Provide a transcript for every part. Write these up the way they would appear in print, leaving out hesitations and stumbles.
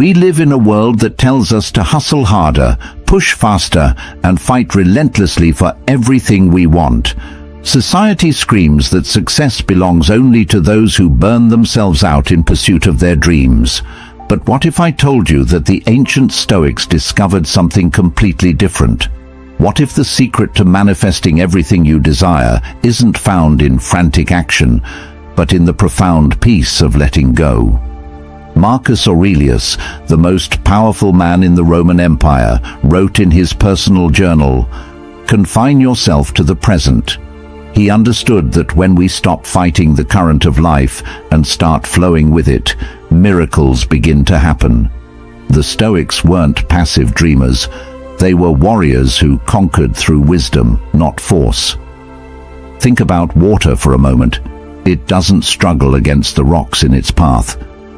We live in a world that tells us to hustle harder, push faster, and fight relentlessly for everything we want. Society screams that success belongs only to those who burn themselves out in pursuit of their dreams. But what if I told you that the ancient Stoics discovered something completely different? What if the secret to manifesting everything you desire isn't found in frantic action, but in the profound peace of letting go? Marcus Aurelius, the most powerful man in the Roman Empire, wrote in his personal journal, "Confine yourself to the present." He understood that when we stop fighting the current of life and start flowing with it, miracles begin to happen. The Stoics weren't passive dreamers. They were warriors who conquered through wisdom, not force. Think about water for a moment. It doesn't struggle against the rocks in its path.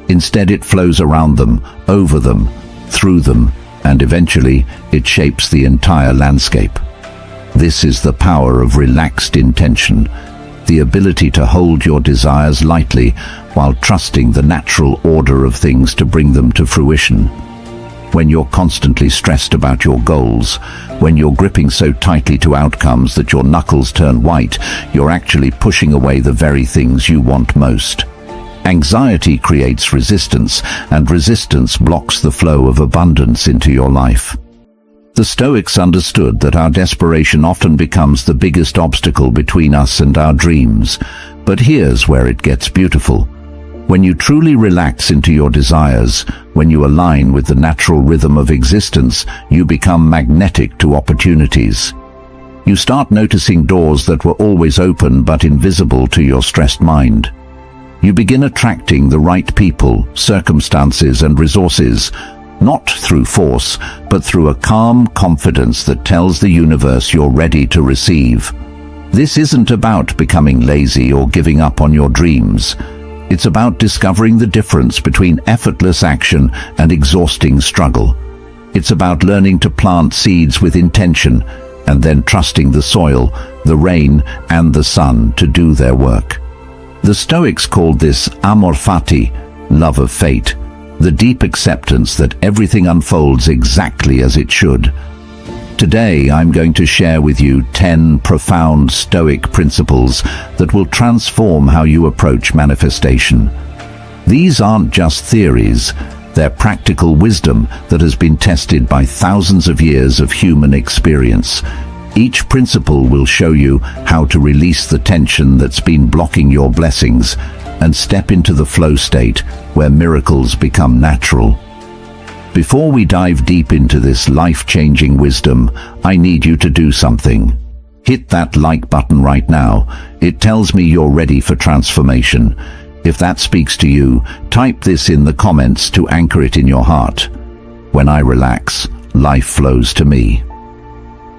Instead, it flows around them, over them, through them, and eventually it shapes the entire landscape. This is the power of relaxed intention, the ability to hold your desires lightly while trusting the natural order of things to bring them to fruition. When you're constantly stressed about your goals, when you're gripping so tightly to outcomes that your knuckles turn white, you're actually pushing away the very things you want most. Anxiety creates resistance, and resistance blocks the flow of abundance into your life. The Stoics understood that our desperation often becomes the biggest obstacle between us and our dreams. But here's where it gets beautiful. When you truly relax into your desires, when you align with the natural rhythm of existence, you become magnetic to opportunities. You start noticing doors that were always open but invisible to your stressed mind. You begin attracting the right people, circumstances, and resources, not through force, but through a calm confidence that tells the universe you're ready to receive. This isn't about becoming lazy or giving up on your dreams. It's about discovering the difference between effortless action and exhausting struggle. It's about learning to plant seeds with intention and then trusting the soil, the rain, and the sun to do their work. The Stoics called this amor fati, love of fate, the deep acceptance that everything unfolds exactly as it should. Today, I'm going to share with you 10 profound Stoic principles that will transform how you approach manifestation. These aren't just theories, they're practical wisdom that has been tested by thousands of years of human experience. Each principle will show you how to release the tension that's been blocking your blessings and step into the flow state where miracles become natural. Before we dive deep into this life-changing wisdom, I need you to do something. Hit that like button right now. It tells me you're ready for transformation. If that speaks to you, type this in the comments to anchor it in your heart. When I relax, life flows to me.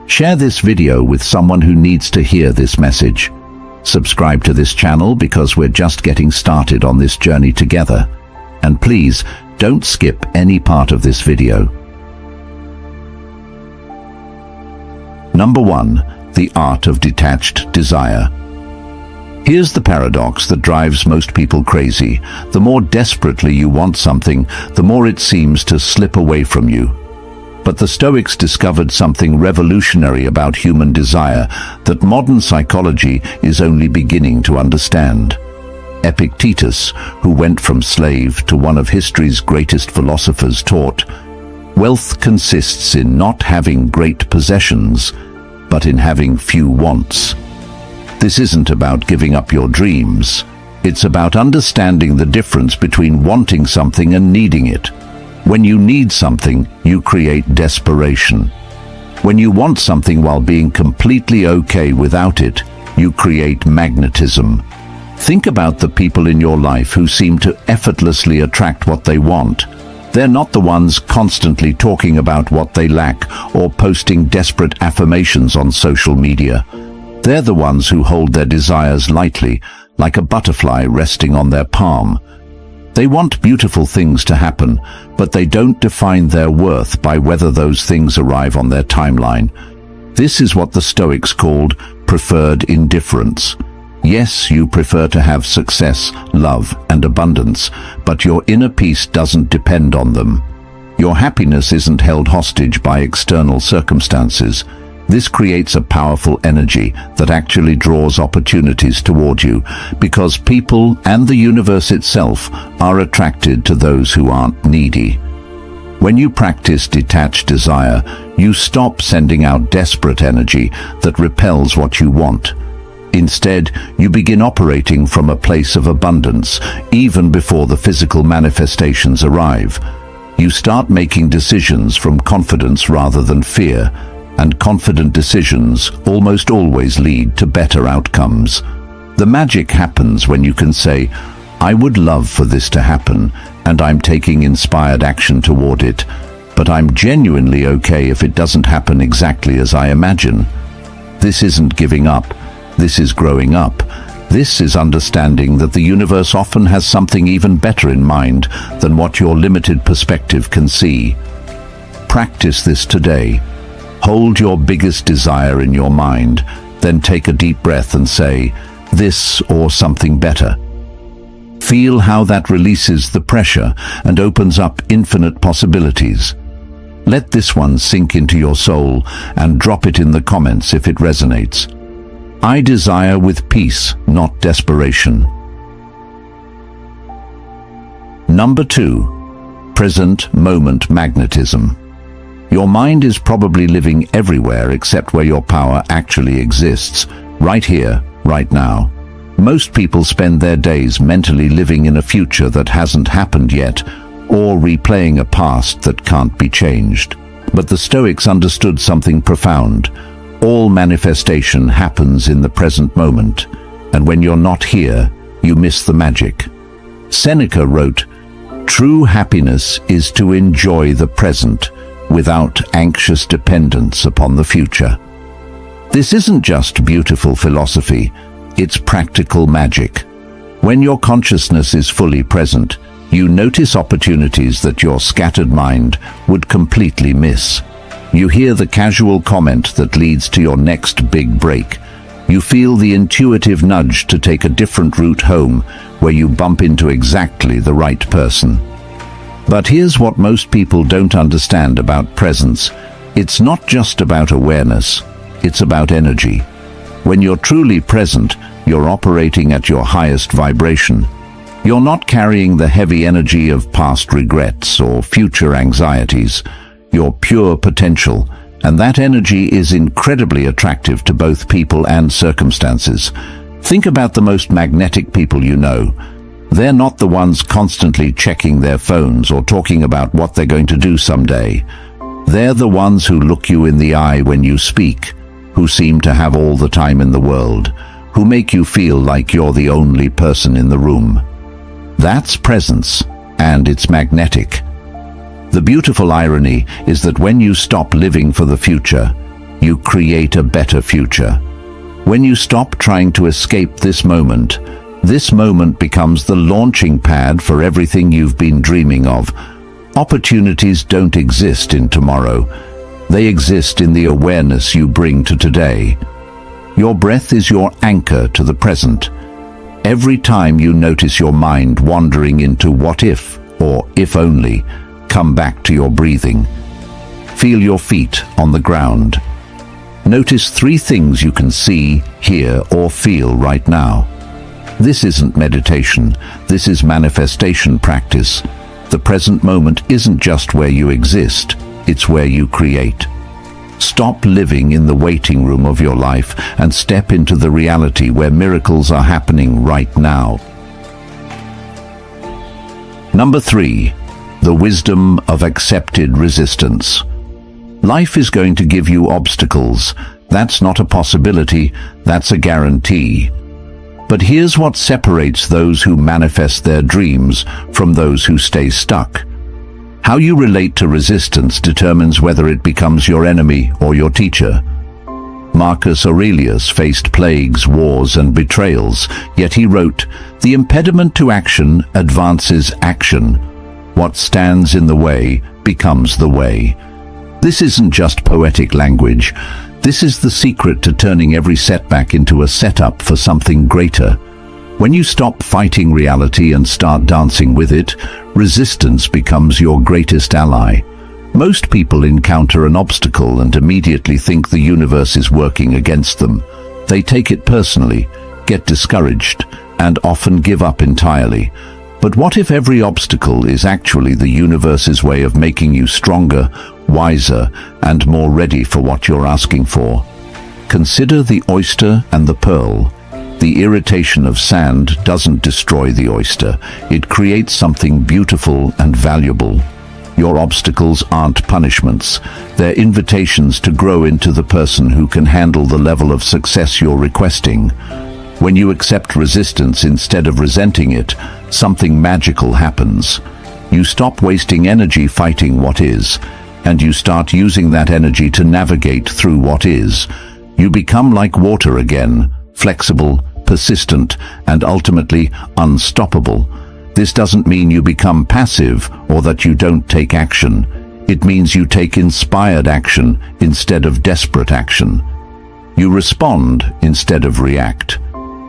Share this video with someone who needs to hear this message. Subscribe to this channel because we're just getting started on this journey together. And please, don't skip any part of this video. Number 1. The art of detached desire. Here's the paradox that drives most people crazy. The more desperately you want something, the more it seems to slip away from you. But the Stoics discovered something revolutionary about human desire that modern psychology is only beginning to understand. Epictetus, who went from slave to one of history's greatest philosophers, taught, "Wealth consists in not having great possessions, but in having few wants." This isn't about giving up your dreams. It's about understanding the difference between wanting something and needing it. When you need something, you create desperation. When you want something while being completely okay without it, you create magnetism. Think about the people in your life who seem to effortlessly attract what they want. They're not the ones constantly talking about what they lack or posting desperate affirmations on social media. They're the ones who hold their desires lightly, like a butterfly resting on their palm. They want beautiful things to happen, but they don't define their worth by whether those things arrive on their timeline. This is what the Stoics called preferred indifference. Yes, you prefer to have success, love, and abundance, but your inner peace doesn't depend on them. Your happiness isn't held hostage by external circumstances. This creates a powerful energy that actually draws opportunities toward you, because people and the universe itself are attracted to those who aren't needy. When you practice detached desire, you stop sending out desperate energy that repels what you want. Instead, you begin operating from a place of abundance, even before the physical manifestations arrive. You start making decisions from confidence rather than fear, and confident decisions almost always lead to better outcomes. The magic happens when you can say, "I would love for this to happen, and I'm taking inspired action toward it, but I'm genuinely okay if it doesn't happen exactly as I imagine." This isn't giving up. This is growing up. This is understanding that the universe often has something even better in mind than what your limited perspective can see. Practice this today. Hold your biggest desire in your mind, then take a deep breath and say, "This or something better." Feel how that releases the pressure and opens up infinite possibilities. Let this one sink into your soul and drop it in the comments if it resonates. I desire with peace, not desperation. Number 2. Present moment magnetism. Your mind is probably living everywhere except where your power actually exists, right here, right now. Most people spend their days mentally living in a future that hasn't happened yet, or replaying a past that can't be changed. But the Stoics understood something profound. All manifestation happens in the present moment, and when you're not here, you miss the magic. Seneca wrote, "True happiness is to enjoy the present without anxious dependence upon the future." This isn't just beautiful philosophy, it's practical magic. When your consciousness is fully present, you notice opportunities that your scattered mind would completely miss. You hear the casual comment that leads to your next big break. You feel the intuitive nudge to take a different route home, where you bump into exactly the right person. But here's what most people don't understand about presence. It's not just about awareness, it's about energy. When you're truly present, you're operating at your highest vibration. You're not carrying the heavy energy of past regrets or future anxieties. You're pure potential, and that energy is incredibly attractive to both people and circumstances. Think about the most magnetic people you know. They're not the ones constantly checking their phones or talking about what they're going to do someday. They're the ones who look you in the eye when you speak, who seem to have all the time in the world, who make you feel like you're the only person in the room. That's presence, and it's magnetic. The beautiful irony is that when you stop living for the future, you create a better future. When you stop trying to escape this moment becomes the launching pad for everything you've been dreaming of. Opportunities don't exist in tomorrow. They exist in the awareness you bring to today. Your breath is your anchor to the present. Every time you notice your mind wandering into what if or if only, come back to your breathing. Feel your feet on the ground. Notice 3 things you can see, hear, or feel right now. This isn't meditation, this is manifestation practice. The present moment isn't just where you exist, it's where you create. Stop living in the waiting room of your life and step into the reality where miracles are happening right now. Number 3. The wisdom of accepted resistance. Life is going to give you obstacles. That's not a possibility, that's a guarantee. But here's what separates those who manifest their dreams from those who stay stuck. How you relate to resistance determines whether it becomes your enemy or your teacher. Marcus Aurelius faced plagues, wars, and betrayals, yet he wrote, "The impediment to action advances action. What stands in the way becomes the way." This isn't just poetic language. This is the secret to turning every setback into a setup for something greater. When you stop fighting reality and start dancing with it, resistance becomes your greatest ally. Most people encounter an obstacle and immediately think the universe is working against them. They take it personally, get discouraged, and often give up entirely. But what if every obstacle is actually the universe's way of making you stronger, wiser, and more ready for what you're asking for? Consider the oyster and the pearl. The irritation of sand doesn't destroy the oyster. It creates something beautiful and valuable. Your obstacles aren't punishments. They're invitations to grow into the person who can handle the level of success you're requesting. When you accept resistance instead of resenting it, something magical happens. You stop wasting energy fighting what is, and you start using that energy to navigate through what is. You become like water again, flexible, persistent, and ultimately unstoppable. This doesn't mean you become passive or that you don't take action. It means you take inspired action instead of desperate action. You respond instead of react.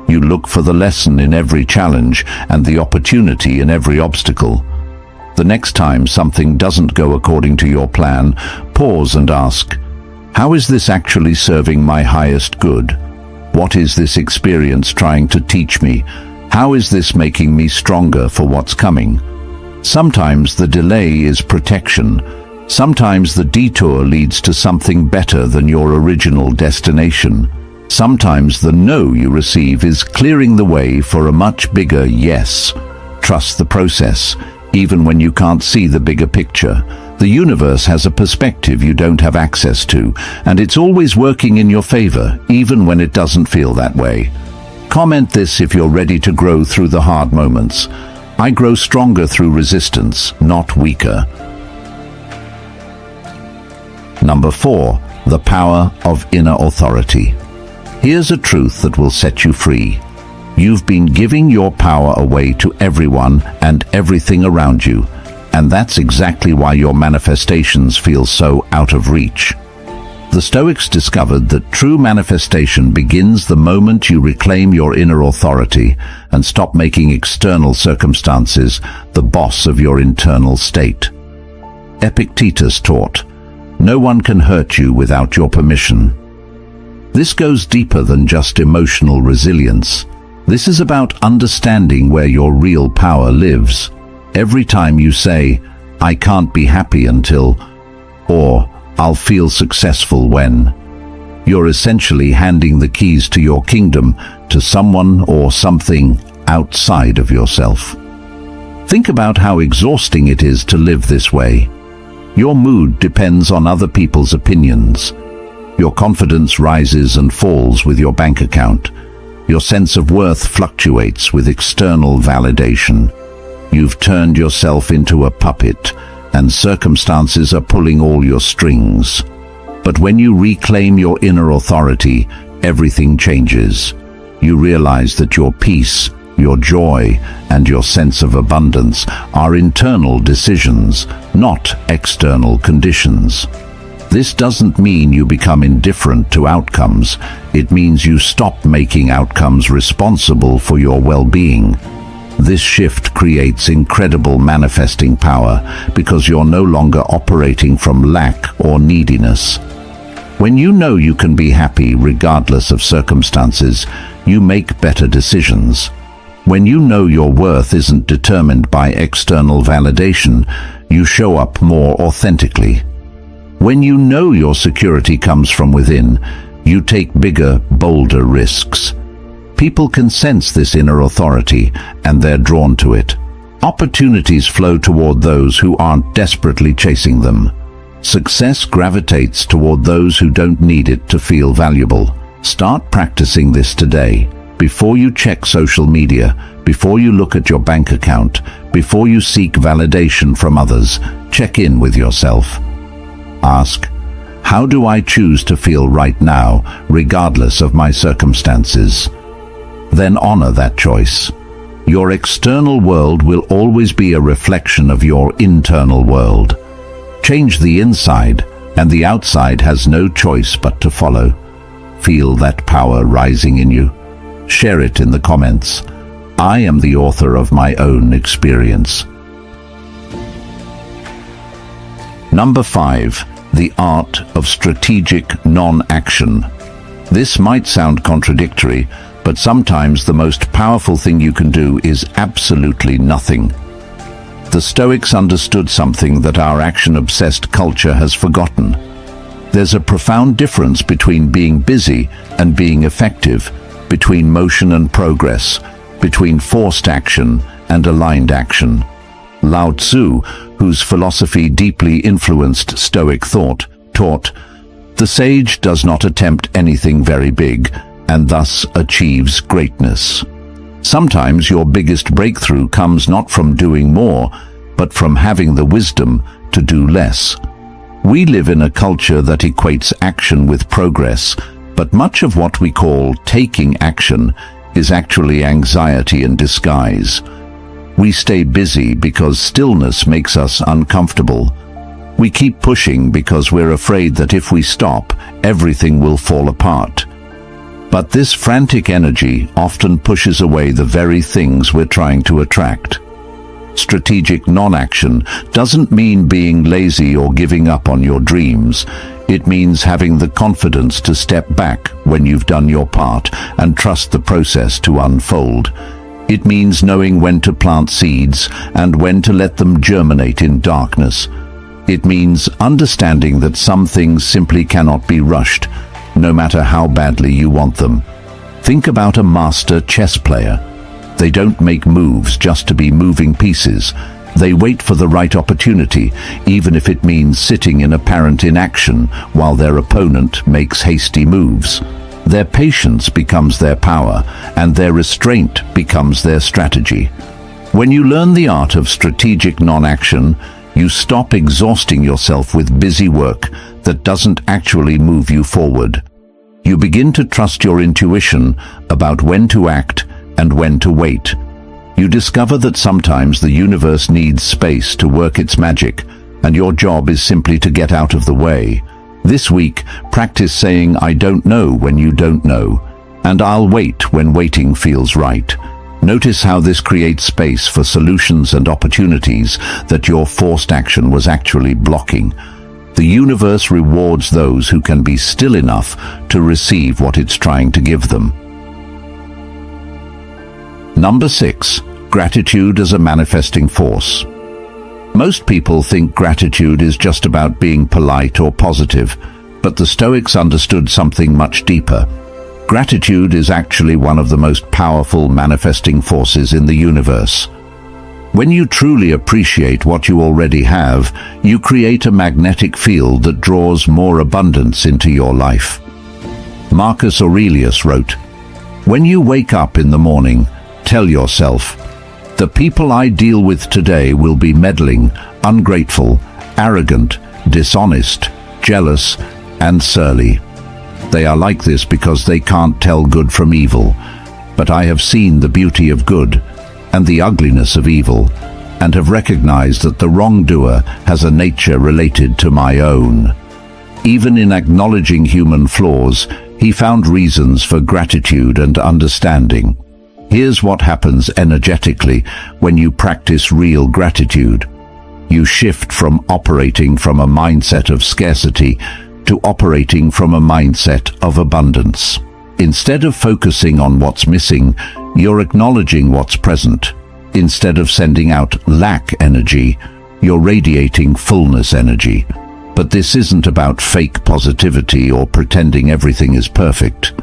You look for the lesson in every challenge and the opportunity in every obstacle. The next time something doesn't go according to your plan, pause and ask, how is this actually serving my highest good? What is this experience trying to teach me? How is this making me stronger for what's coming? Sometimes the delay is protection. Sometimes the detour leads to something better than your original destination. Sometimes the no you receive is clearing the way for a much bigger yes. Trust the process, even when you can't see the bigger picture. The universe has a perspective you don't have access to, and it's always working in your favor, even when it doesn't feel that way. Comment this if you're ready to grow through the hard moments. I grow stronger through resistance, not weaker. Number 4, the power of inner authority. Here's a truth that will set you free. You've been giving your power away to everyone and everything around you, and that's exactly why your manifestations feel so out of reach. The Stoics discovered that true manifestation begins the moment you reclaim your inner authority and stop making external circumstances the boss of your internal state. Epictetus taught, "No one can hurt you without your permission." This goes deeper than just emotional resilience. This is about understanding where your real power lives. Every time you say, "I can't be happy until," or "I'll feel successful when," you're essentially handing the keys to your kingdom to someone or something outside of yourself. Think about how exhausting it is to live this way. Your mood depends on other people's opinions. Your confidence rises and falls with your bank account. Your sense of worth fluctuates with external validation. You've turned yourself into a puppet, and circumstances are pulling all your strings. But when you reclaim your inner authority, everything changes. You realize that your peace, your joy, and your sense of abundance are internal decisions, not external conditions. This doesn't mean you become indifferent to outcomes. It means you stop making outcomes responsible for your well-being. This shift creates incredible manifesting power because you're no longer operating from lack or neediness. When you know you can be happy regardless of circumstances, you make better decisions. When you know your worth isn't determined by external validation, you show up more authentically. When you know your security comes from within, you take bigger, bolder risks. People can sense this inner authority, and they're drawn to it. Opportunities flow toward those who aren't desperately chasing them. Success gravitates toward those who don't need it to feel valuable. Start practicing this today. Before you check social media, before you look at your bank account, before you seek validation from others, check in with yourself. Ask, how do I choose to feel right now, regardless of my circumstances? Then honor that choice. Your external world will always be a reflection of your internal world. Change the inside, and the outside has no choice but to follow. Feel that power rising in you. Share it in the comments. I am the author of my own experience. Number 5. The art of strategic non-action. This might sound contradictory, but sometimes the most powerful thing you can do is absolutely nothing. The Stoics understood something that our action-obsessed culture has forgotten. There's a profound difference between being busy and being effective, between motion and progress, between forced action and aligned action. Lao Tzu, whose philosophy deeply influenced Stoic thought, taught, "The sage does not attempt anything very big, and thus achieves greatness." Sometimes your biggest breakthrough comes not from doing more, but from having the wisdom to do less. We live in a culture that equates action with progress, but much of what we call taking action is actually anxiety in disguise. We stay busy because stillness makes us uncomfortable. We keep pushing because we're afraid that if we stop, everything will fall apart. But this frantic energy often pushes away the very things we're trying to attract. Strategic non-action doesn't mean being lazy or giving up on your dreams. It means having the confidence to step back when you've done your part and trust the process to unfold. It means knowing when to plant seeds and when to let them germinate in darkness. It means understanding that some things simply cannot be rushed, no matter how badly you want them. Think about a master chess player. They don't make moves just to be moving pieces. They wait for the right opportunity, even if it means sitting in apparent inaction while their opponent makes hasty moves. Their patience becomes their power, and their restraint becomes their strategy. When you learn the art of strategic non-action, you stop exhausting yourself with busy work that doesn't actually move you forward. You begin to trust your intuition about when to act and when to wait. You discover that sometimes the universe needs space to work its magic, and your job is simply to get out of the way. This week, practice saying, "I don't know" when you don't know, and "I'll wait" when waiting feels right. Notice how this creates space for solutions and opportunities that your forced action was actually blocking. The universe rewards those who can be still enough to receive what it's trying to give them. Number 6. Gratitude as a manifesting force. Most people think gratitude is just about being polite or positive, but the Stoics understood something much deeper. Gratitude is actually one of the most powerful manifesting forces in the universe. When you truly appreciate what you already have, you create a magnetic field that draws more abundance into your life. Marcus Aurelius wrote, "When you wake up in the morning, tell yourself, 'The people I deal with today will be meddling, ungrateful, arrogant, dishonest, jealous, and surly. They are like this because they can't tell good from evil. But I have seen the beauty of good and the ugliness of evil, and have recognized that the wrongdoer has a nature related to my own.'" Even in acknowledging human flaws, he found reasons for gratitude and understanding. Here's what happens energetically when you practice real gratitude. You shift from operating from a mindset of scarcity to operating from a mindset of abundance. Instead of focusing on what's missing, you're acknowledging what's present. Instead of sending out lack energy, you're radiating fullness energy. But this isn't about fake positivity or pretending everything is perfect.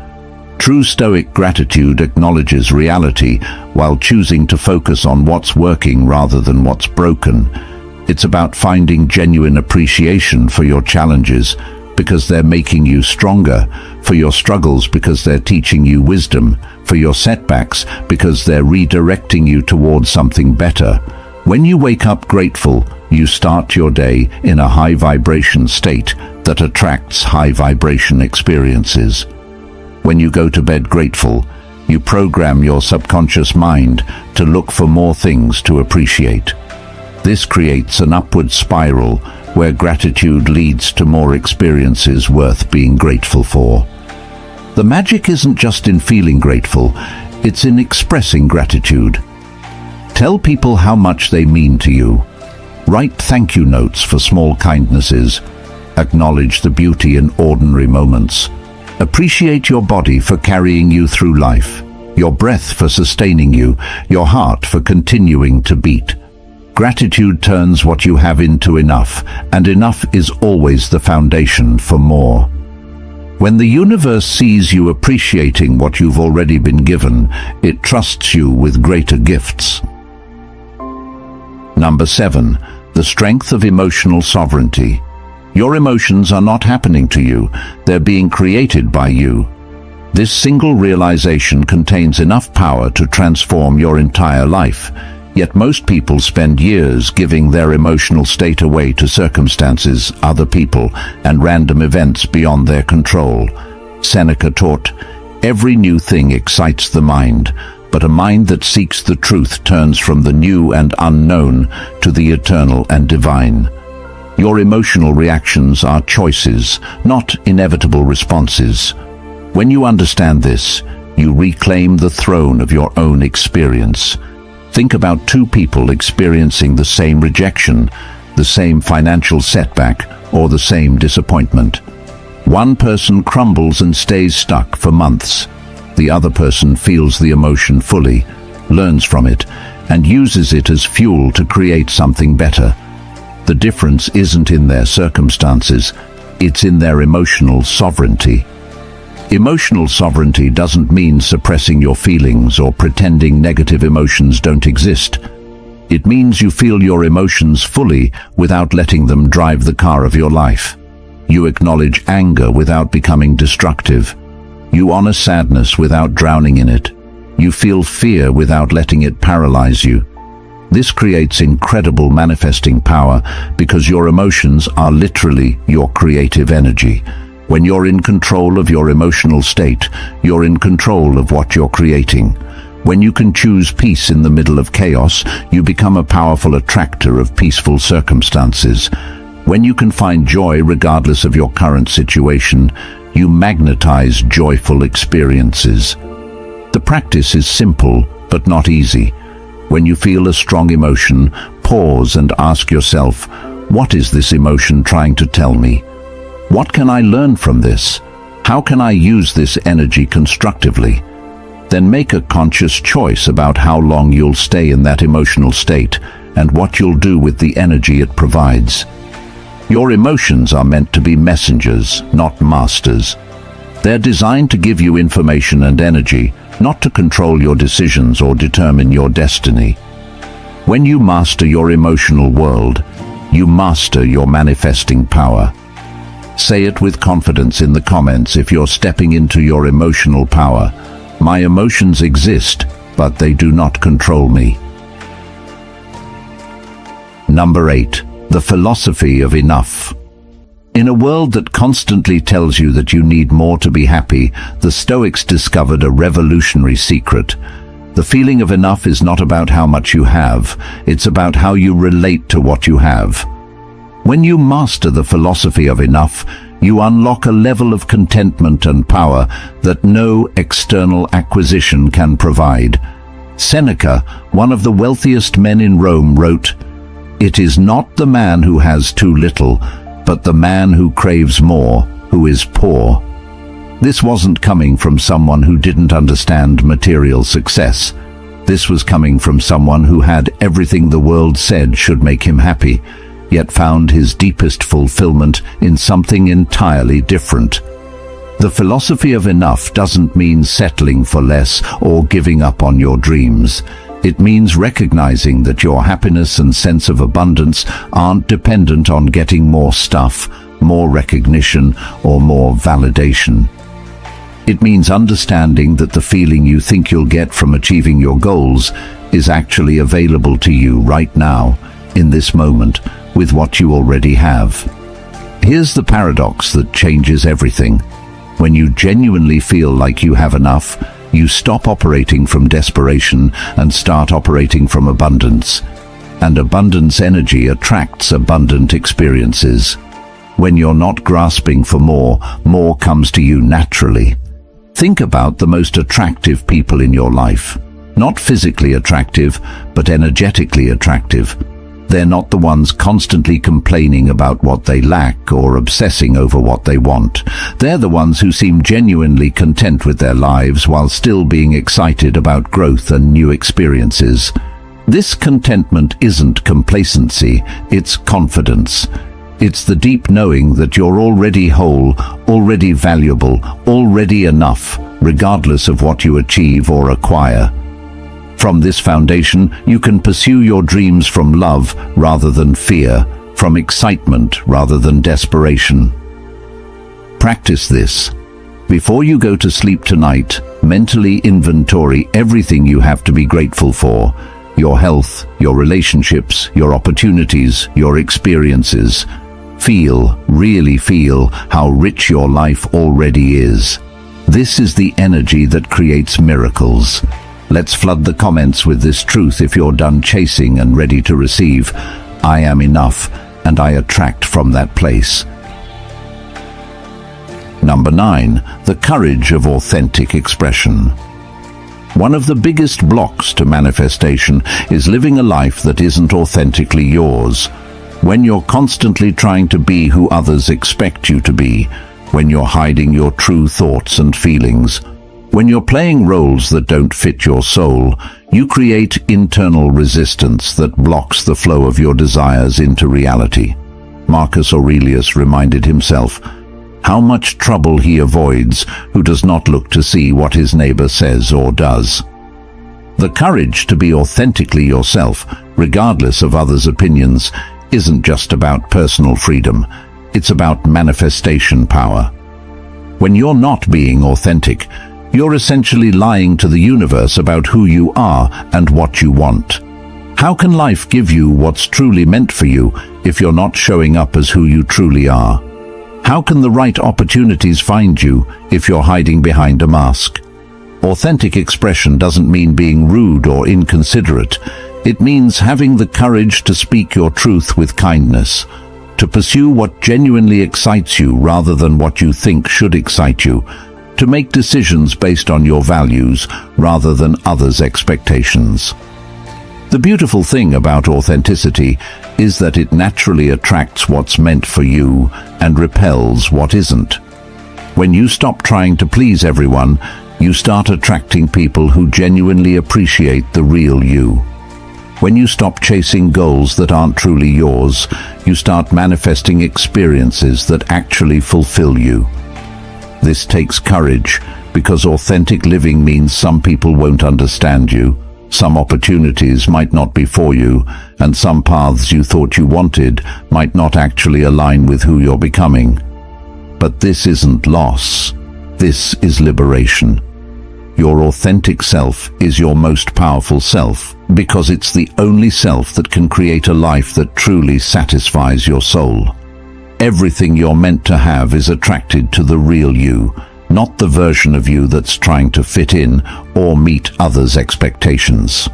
True Stoic gratitude acknowledges reality while choosing to focus on what's working rather than what's broken. It's about finding genuine appreciation for your challenges because they're making you stronger, for your struggles because they're teaching you wisdom, for your setbacks because they're redirecting you towards something better. When you wake up grateful, you start your day in a high vibration state that attracts high vibration experiences. When you go to bed grateful, you program your subconscious mind to look for more things to appreciate. This creates an upward spiral where gratitude leads to more experiences worth being grateful for. The magic isn't just in feeling grateful, it's in expressing gratitude. Tell people how much they mean to you. Write thank you notes for small kindnesses. Acknowledge the beauty in ordinary moments. Appreciate your body for carrying you through life, your breath for sustaining you, your heart for continuing to beat. Gratitude turns what you have into enough, and enough is always the foundation for more. When the universe sees you appreciating what you've already been given, it trusts you with greater gifts. Number 7. The strength of emotional sovereignty. Your emotions are not happening to you, they're being created by you. This single realization contains enough power to transform your entire life. Yet most people spend years giving their emotional state away to circumstances, other people, and random events beyond their control. Seneca taught, "Every new thing excites the mind, but a mind that seeks the truth turns from the new and unknown to the eternal and divine." Your emotional reactions are choices, not inevitable responses. When you understand this, you reclaim the throne of your own experience. Think about two people experiencing the same rejection, the same financial setback, or the same disappointment. One person crumbles and stays stuck for months. The other person feels the emotion fully, learns from it, and uses it as fuel to create something better. The difference isn't in their circumstances, it's in their emotional sovereignty. Emotional sovereignty doesn't mean suppressing your feelings or pretending negative emotions don't exist. It means you feel your emotions fully without letting them drive the car of your life. You acknowledge anger without becoming destructive. You honor sadness without drowning in it. You feel fear without letting it paralyze you. This creates incredible manifesting power because your emotions are literally your creative energy. When you're in control of your emotional state, you're in control of what you're creating. When you can choose peace in the middle of chaos, you become a powerful attractor of peaceful circumstances. When you can find joy regardless of your current situation, you magnetize joyful experiences. The practice is simple, but not easy. When you feel a strong emotion, pause and ask yourself, what is this emotion trying to tell me? What can I learn from this? How can I use this energy constructively? Then make a conscious choice about how long you'll stay in that emotional state and what you'll do with the energy it provides. Your emotions are meant to be messengers, not masters. They're designed to give you information and energy, not to control your decisions or determine your destiny. When you master your emotional world, you master your manifesting power. Say it with confidence in the comments if you're stepping into your emotional power. My emotions exist, but they do not control me. Number 8. The philosophy of enough. In a world that constantly tells you that you need more to be happy, the Stoics discovered a revolutionary secret. The feeling of enough is not about how much you have, it's about how you relate to what you have. When you master the philosophy of enough, you unlock a level of contentment and power that no external acquisition can provide. Seneca, one of the wealthiest men in Rome, wrote, "It is not the man who has too little, but the man who craves more, who is poor." This wasn't coming from someone who didn't understand material success. This was coming from someone who had everything the world said should make him happy, yet found his deepest fulfillment in something entirely different. The philosophy of enough doesn't mean settling for less or giving up on your dreams. It means recognizing that your happiness and sense of abundance aren't dependent on getting more stuff, more recognition, or more validation. It means understanding that the feeling you think you'll get from achieving your goals is actually available to you right now, in this moment, with what you already have. Here's the paradox that changes everything. When you genuinely feel like you have enough, you stop operating from desperation and start operating from abundance. And abundance energy attracts abundant experiences. When you're not grasping for more, more comes to you naturally. Think about the most attractive people in your life. Not physically attractive, but energetically attractive. They're not the ones constantly complaining about what they lack or obsessing over what they want. They're the ones who seem genuinely content with their lives while still being excited about growth and new experiences. This contentment isn't complacency, it's confidence. It's the deep knowing that you're already whole, already valuable, already enough, regardless of what you achieve or acquire. From this foundation, you can pursue your dreams from love rather than fear, from excitement rather than desperation. Practice this. Before you go to sleep tonight, mentally inventory everything you have to be grateful for. Your health, your relationships, your opportunities, your experiences. Feel, really feel, how rich your life already is. This is the energy that creates miracles. Let's flood the comments with this truth if you're done chasing and ready to receive. I am enough, and I attract from that place. Number 9, the courage of authentic expression. One of the biggest blocks to manifestation is living a life that isn't authentically yours. When you're constantly trying to be who others expect you to be, when you're hiding your true thoughts and feelings, when you're playing roles that don't fit your soul, you create internal resistance that blocks the flow of your desires into reality. Marcus Aurelius reminded himself how much trouble he avoids who does not look to see what his neighbor says or does. The courage to be authentically yourself, regardless of others' opinions, isn't just about personal freedom, it's about manifestation power. When you're not being authentic, you're essentially lying to the universe about who you are and what you want. How can life give you what's truly meant for you if you're not showing up as who you truly are? How can the right opportunities find you if you're hiding behind a mask? Authentic expression doesn't mean being rude or inconsiderate. It means having the courage to speak your truth with kindness, to pursue what genuinely excites you rather than what you think should excite you, to make decisions based on your values rather than others' expectations. The beautiful thing about authenticity is that it naturally attracts what's meant for you and repels what isn't. When you stop trying to please everyone, you start attracting people who genuinely appreciate the real you. When you stop chasing goals that aren't truly yours, you start manifesting experiences that actually fulfill you. This takes courage, because authentic living means some people won't understand you, some opportunities might not be for you, and some paths you thought you wanted might not actually align with who you're becoming. But this isn't loss. This is liberation. Your authentic self is your most powerful self, because it's the only self that can create a life that truly satisfies your soul. Everything you're meant to have is attracted to the real you, not the version of you that's trying to fit in or meet others' expectations.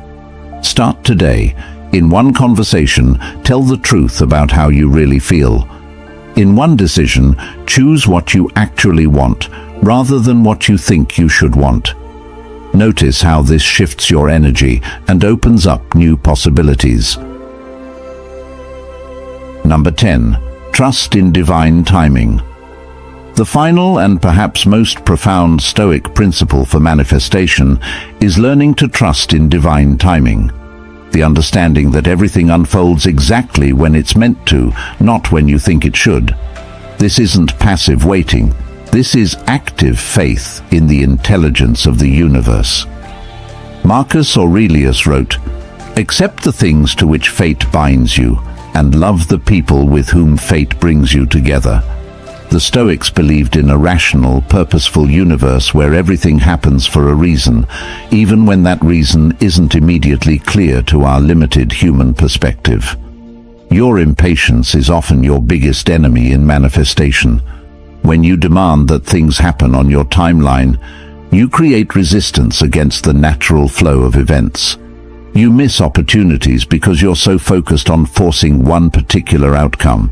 Start today. In one conversation, tell the truth about how you really feel. In one decision, choose what you actually want, rather than what you think you should want. Notice how this shifts your energy and opens up new possibilities. Number 10. Trust in divine timing. The final and perhaps most profound Stoic principle for manifestation is learning to trust in divine timing. The understanding that everything unfolds exactly when it's meant to, not when you think it should. This isn't passive waiting. This is active faith in the intelligence of the universe. Marcus Aurelius wrote, "Accept the things to which fate binds you, and love the people with whom fate brings you together." The Stoics believed in a rational, purposeful universe where everything happens for a reason, even when that reason isn't immediately clear to our limited human perspective. Your impatience is often your biggest enemy in manifestation. When you demand that things happen on your timeline, you create resistance against the natural flow of events. You miss opportunities because you're so focused on forcing one particular outcome.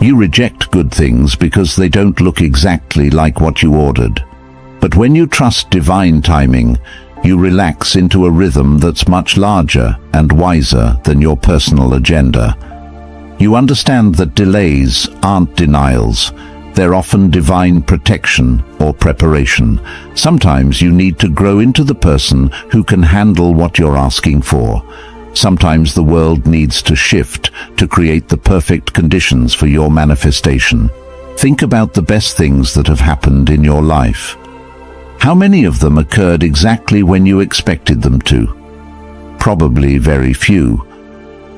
You reject good things because they don't look exactly like what you ordered. But when you trust divine timing, You relax into a rhythm that's much larger and wiser than your personal agenda. You understand that delays aren't denials. They're often divine protection or preparation. Sometimes you need to grow into the person who can handle what you're asking for. Sometimes the world needs to shift to create the perfect conditions for your manifestation. Think about the best things that have happened in your life. How many of them occurred exactly when you expected them to? Probably very few.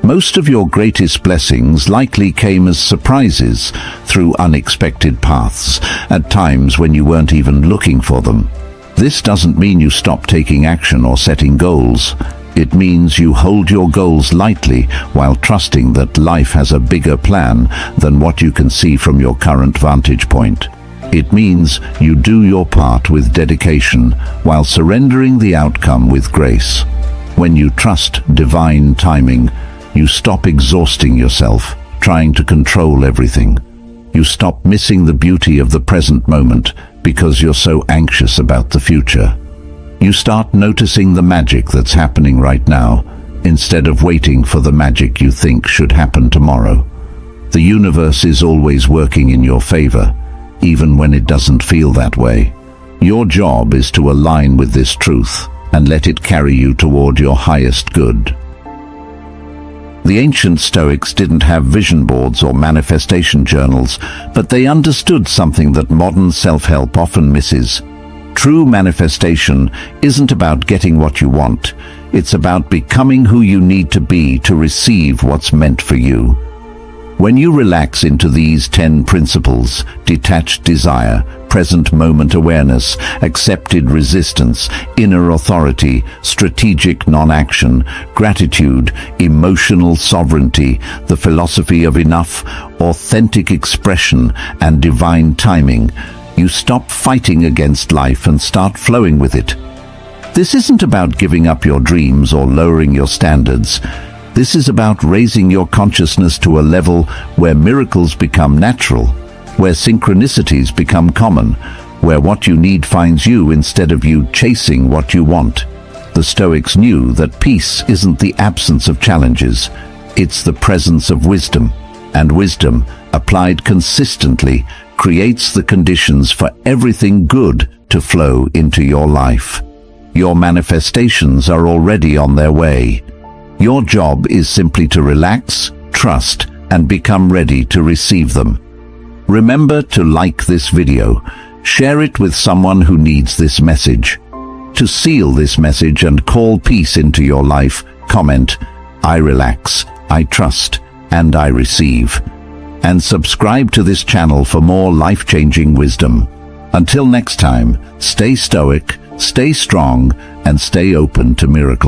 Most of your greatest blessings likely came as surprises through unexpected paths, at times when you weren't even looking for them. This doesn't mean you stop taking action or setting goals. It means you hold your goals lightly while trusting that life has a bigger plan than what you can see from your current vantage point. It means you do your part with dedication while surrendering the outcome with grace. When you trust divine timing, you stop exhausting yourself, trying to control everything. You stop missing the beauty of the present moment because you're so anxious about the future. You start noticing the magic that's happening right now, instead of waiting for the magic you think should happen tomorrow. The universe is always working in your favor, even when it doesn't feel that way. Your job is to align with this truth and let it carry you toward your highest good. The ancient Stoics didn't have vision boards or manifestation journals, but they understood something that modern self-help often misses. True manifestation isn't about getting what you want. It's about becoming who you need to be to receive what's meant for you. When you relax into these 10 principles, detached desire, present moment awareness, accepted resistance, inner authority, strategic non-action, gratitude, emotional sovereignty, the philosophy of enough, authentic expression, and divine timing, you stop fighting against life and start flowing with it. This isn't about giving up your dreams or lowering your standards. This is about raising your consciousness to a level where miracles become natural, where synchronicities become common, where what you need finds you instead of you chasing what you want. The Stoics knew that peace isn't the absence of challenges, it's the presence of wisdom, and wisdom, applied consistently, creates the conditions for everything good to flow into your life. Your manifestations are already on their way. Your job is simply to relax, trust, and become ready to receive them. Remember to like this video, share it with someone who needs this message. To seal this message and call peace into your life, comment, "I relax, I trust, and I receive." And subscribe to this channel for more life-changing wisdom. Until next time, stay stoic, stay strong, and stay open to miracles.